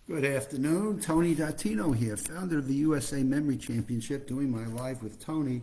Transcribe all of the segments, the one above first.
Good afternoon. Tony Dattino here, founder of the USA Memory Championship, doing my live with Tony.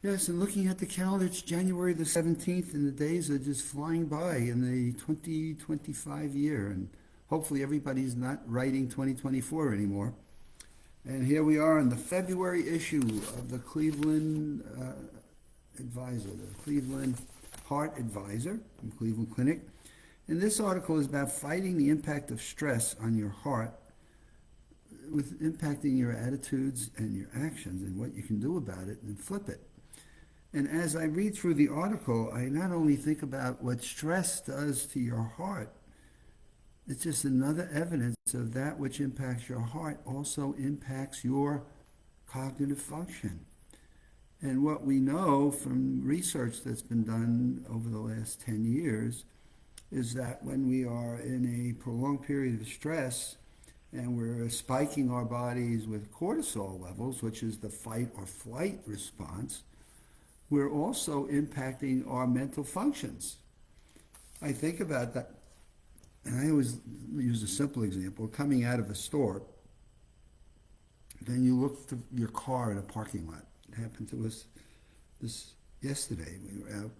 Yes, and looking at the calendar, it's January the 17th, and the days are just flying by in the 2025 year. And hopefully, everybody's not writing 2024 anymore. And here we are in the February issue of the Cleveland Advisor, the Cleveland Heart Advisor from Cleveland Clinic. And this article is about fighting the impact of stress on your heart with impacting your attitudes and your actions and what you can do about it and flip it. And as I read through the article, I not only think about what stress does to your heart, it's just another evidence of that which impacts your heart also impacts your cognitive function. And what we know from research that's been done over the last 10 years is that when we are in a prolonged period of stress and we're spiking our bodies with cortisol levels, which is the fight or flight response, we're also impacting our mental functions. I think about that, and I always use a simple example. Coming out of a store, then you look to your car in a parking lot. It happened to us this yesterday. We were out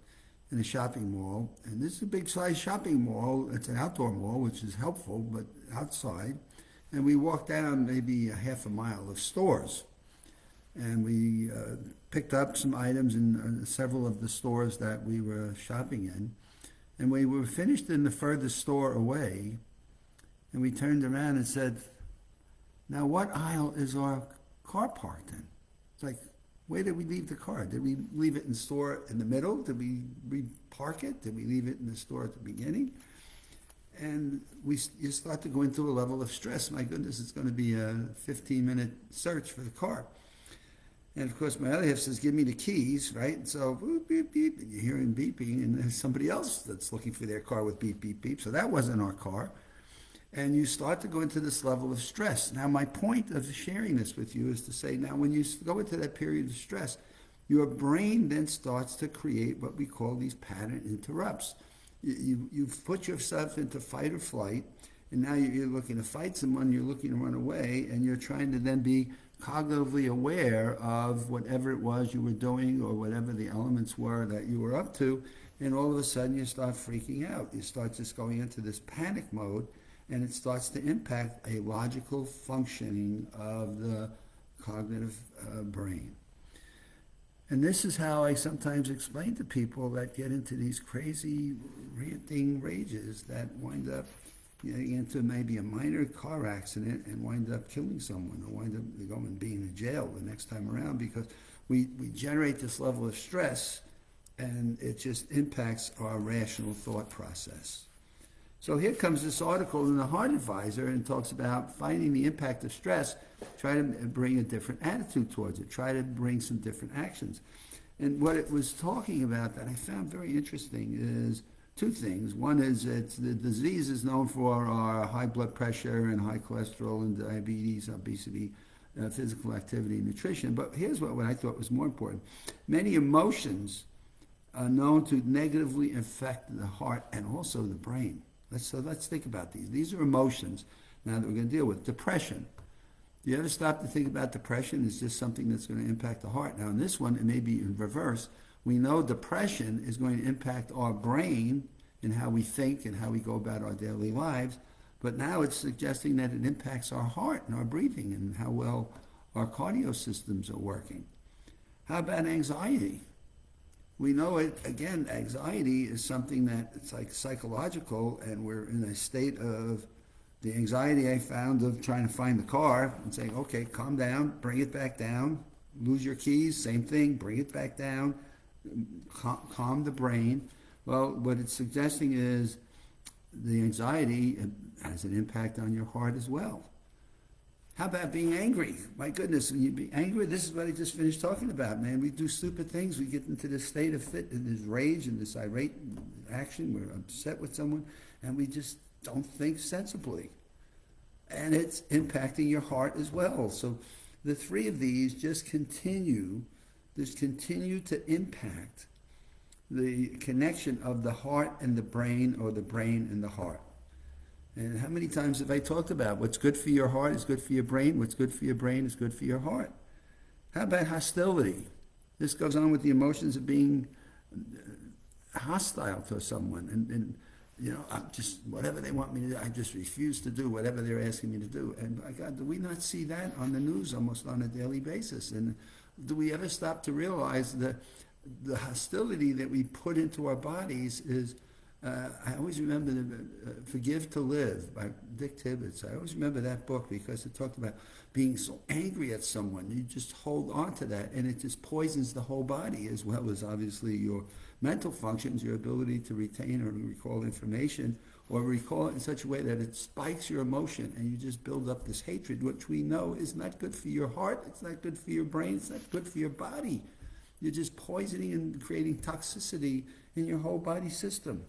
in a shopping mall, and this is a big size shopping mall. It's an outdoor mall, which is helpful, but outside. And we walked down maybe a half a mile of stores, and we picked up some items in several of the stores that we were shopping in. And we were finished in the furthest store away, and we turned around and said, now what aisle is our car parked in? It's like, where did we leave the car? Did we leave it in the store in the middle? Did we park it? Did we leave it in the store at the beginning? And you start to go into a level of stress. My goodness, it's going to be a 15-minute search for the car. And of course, my other half says, give me the keys, right? And so, boop, beep, beep, and you hear him beeping, and there's somebody else that's looking for their car with beep, beep, beep. So that wasn't our car. And you start to go into this level of stress. Now, my point of sharing this with you is to say, now, when you go into that period of stress, your brain then starts to create what we call these pattern interrupts. You've put yourself into fight or flight, and now you're looking to fight someone, you're looking to run away, and you're trying to then be cognitively aware of whatever it was you were doing or whatever the elements were that you were up to, and all of a sudden you start freaking out. You start just going into this panic mode, and it starts to impact a logical functioning of the cognitive brain. And this is how I sometimes explain to people that get into these crazy ranting rages that wind up getting into maybe a minor car accident and wind up killing someone, or wind up going being in jail the next time around, because we generate this level of stress and it just impacts our rational thought process. So here comes this article in the Heart Advisor, and talks about fighting the impact of stress, try to bring a different attitude towards it, try to bring some different actions. And what it was talking about that I found very interesting is two things. One is that the disease is known for our high blood pressure and high cholesterol and diabetes, obesity, physical activity, and nutrition. But here's what I thought was more important. Many emotions are known to negatively affect the heart and also the brain. So let's think about these. These are emotions now that we're going to deal with. Depression. Do you ever stop to think about depression? It's just something that's going to impact the heart. Now in this one, it may be in reverse. We know depression is going to impact our brain and how we think and how we go about our daily lives. But now it's suggesting that it impacts our heart and our breathing and how well our cardio systems are working. How about anxiety? We know it, again, anxiety is something that it's like psychological, and we're in a state of the anxiety I found of trying to find the car and saying, okay, calm down, bring it back down, lose your keys, same thing, bring it back down, calm the brain. Well, what it's suggesting is the anxiety has an impact on your heart as well. How about being angry? My goodness, when you be angry, this is what I just finished talking about, man. We do stupid things. We get into this state of this rage and this irate action. We're upset with someone, and we just don't think sensibly. And it's impacting your heart as well. So the three of these just continue to impact the connection of the heart and the brain, or the brain and the heart. And how many times have I talked about what's good for your heart is good for your brain, what's good for your brain is good for your heart? How about hostility? This goes on with the emotions of being hostile to someone. And I'm just, whatever they want me to do, I just refuse to do whatever they're asking me to do. And by God, do we not see that on the news almost on a daily basis? And do we ever stop to realize that the hostility that we put into our bodies is, I always remember Forgive to Live by Dick Tibbets. I always remember that book because it talked about being so angry at someone. You just hold on to that and it just poisons the whole body, as well as obviously your mental functions, your ability to retain or recall information, or recall it in such a way that it spikes your emotion and you just build up this hatred, which we know is not good for your heart, it's not good for your brain, it's not good for your body. You're just poisoning and creating toxicity in your whole body system.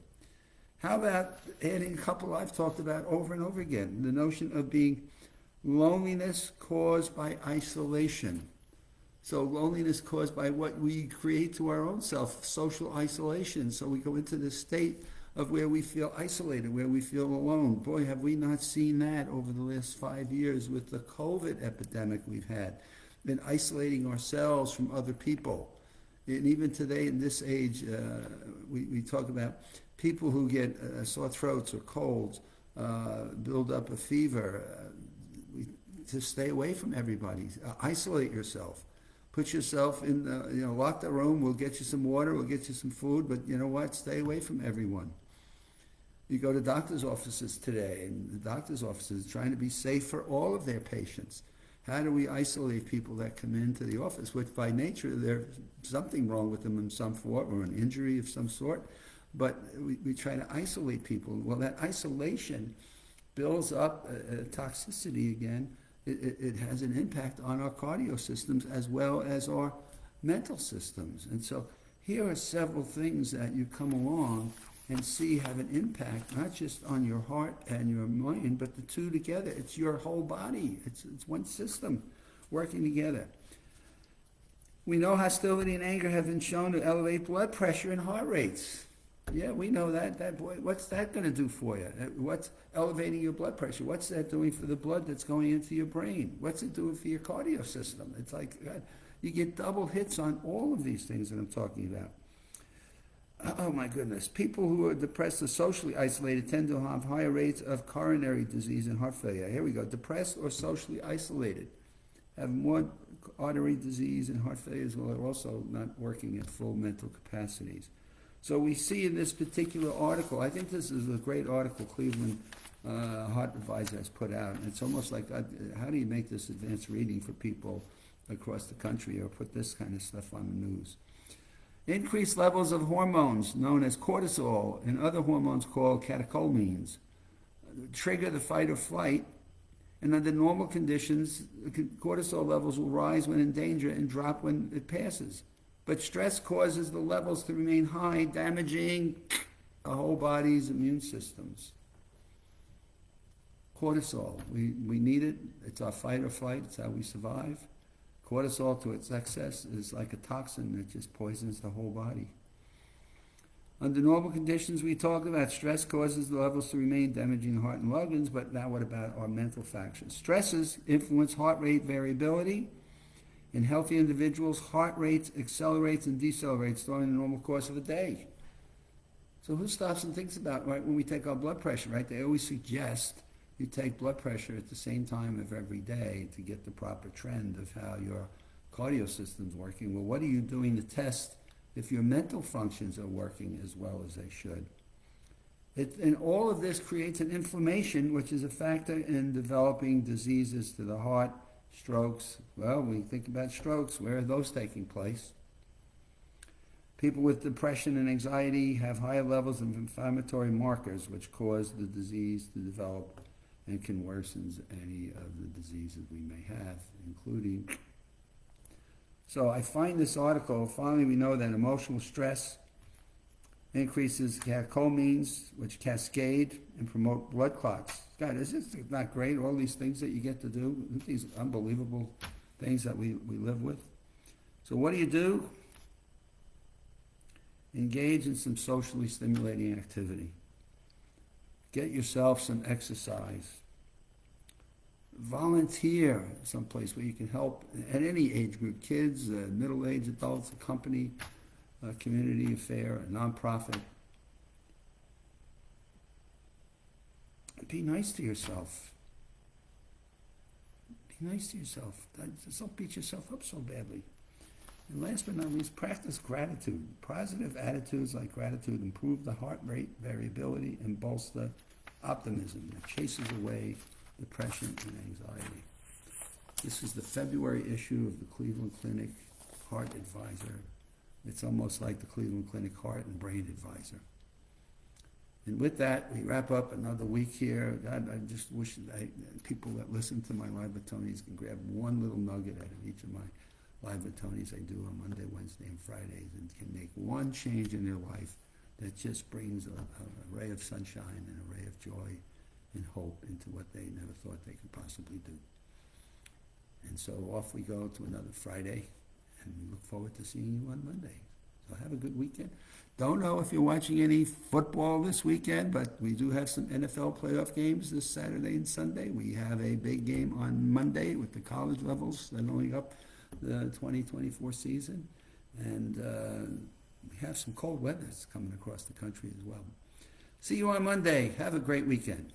How about adding a couple I've talked about over and over again, the notion of being loneliness caused by isolation. So loneliness caused by what we create to our own self, social isolation. So we go into this state of where we feel isolated, where we feel alone. Boy, have we not seen that over the last 5 years with the COVID epidemic we've had. Been isolating ourselves from other people. And even today in this age, we talk about people who get sore throats or colds, build up a fever. To stay away from everybody. Isolate yourself. Put yourself in, lock the room. We'll get you some water. We'll get you some food. But you know what? Stay away from everyone. You go to doctor's offices today, and the doctor's offices are trying to be safe for all of their patients. How do we isolate people that come into the office, which by nature there's something wrong with them in some form or an injury of some sort, but we try to isolate people. Well, that isolation builds up toxicity again. It has an impact on our cardio systems as well as our mental systems. And so here are several things that you come along and see have an impact, not just on your heart and your mind, but the two together. It's your whole body. It's one system working together. We know hostility and anger have been shown to elevate blood pressure and heart rates. Yeah, we know that. That boy, what's that going to do for you? What's elevating your blood pressure? What's that doing for the blood that's going into your brain? What's it doing for your cardio system? It's like you get double hits on all of these things that I'm talking about. Oh my goodness. People who are depressed or socially isolated tend to have higher rates of coronary disease and heart failure. Here we go. Depressed or socially isolated have more artery disease and heart failure, as well as also not working at full mental capacities. So we see in this particular article, I think this is a great article Cleveland Heart Advisor has put out. And it's almost like, how do you make this advanced reading for people across the country or put this kind of stuff on the news? Increased levels of hormones known as cortisol and other hormones called catecholamines trigger the fight or flight. And under normal conditions, cortisol levels will rise when in danger and drop when it passes. But stress causes the levels to remain high, damaging the whole body's immune systems. Cortisol, we need it. It's our fight or flight. It's how we survive. Cortisol to its excess is like a toxin that just poisons the whole body. Under normal conditions, we talked about stress causes the levels to remain damaging the heart and lungs, but now what about our mental factors? Stresses influence heart rate variability. In healthy individuals, heart rate accelerates and decelerates during the normal course of a day. So who stops and thinks about, right, when we take our blood pressure, right? They always suggest you take blood pressure at the same time of every day to get the proper trend of how your cardio system's working. Well, what are you doing to test if your mental functions are working as well as they should? And all of this creates an inflammation, which is a factor in developing diseases to the heart, strokes. Well, when you think about strokes, where are those taking place? People with depression and anxiety have higher levels of inflammatory markers, which cause the disease to develop and can worsen any of the diseases we may have, including. So I find this article, finally we know that emotional stress increases catecholamines, which cascade and promote blood clots. God, is this not great? All these things that you get to do, these unbelievable things that we live with. So what do? Engage in some socially stimulating activity. Get yourself some exercise. Volunteer someplace where you can help at any age group, kids, middle-aged adults, a company, a community affair, a nonprofit. Be nice to yourself. Be nice to yourself. Just don't beat yourself up so badly. And last but not least, practice gratitude. Positive attitudes like gratitude improve the heart rate variability and bolster optimism that chases away depression and anxiety. This is the February issue of the Cleveland Clinic Heart Advisor. It's almost like the Cleveland Clinic Heart and Brain Advisor. And with that, we wrap up another week here. God, I just wish that people that listen to my Live with Tonys can grab one little nugget out of each of my Live with Tonys I do on Monday, Wednesday, and Fridays, and can make one change in their life that just brings a ray of sunshine and a ray of joy and hope into what they never thought they could possibly do. And so off we go to another Friday, and we look forward to seeing you on Monday. So have a good weekend. Don't know if you're watching any football this weekend, but we do have some NFL playoff games this Saturday and Sunday. We have a big game on Monday with the college levels leveling up the 2024 season. And we have some cold weather that's coming across the country as well. See you on Monday. Have a great weekend.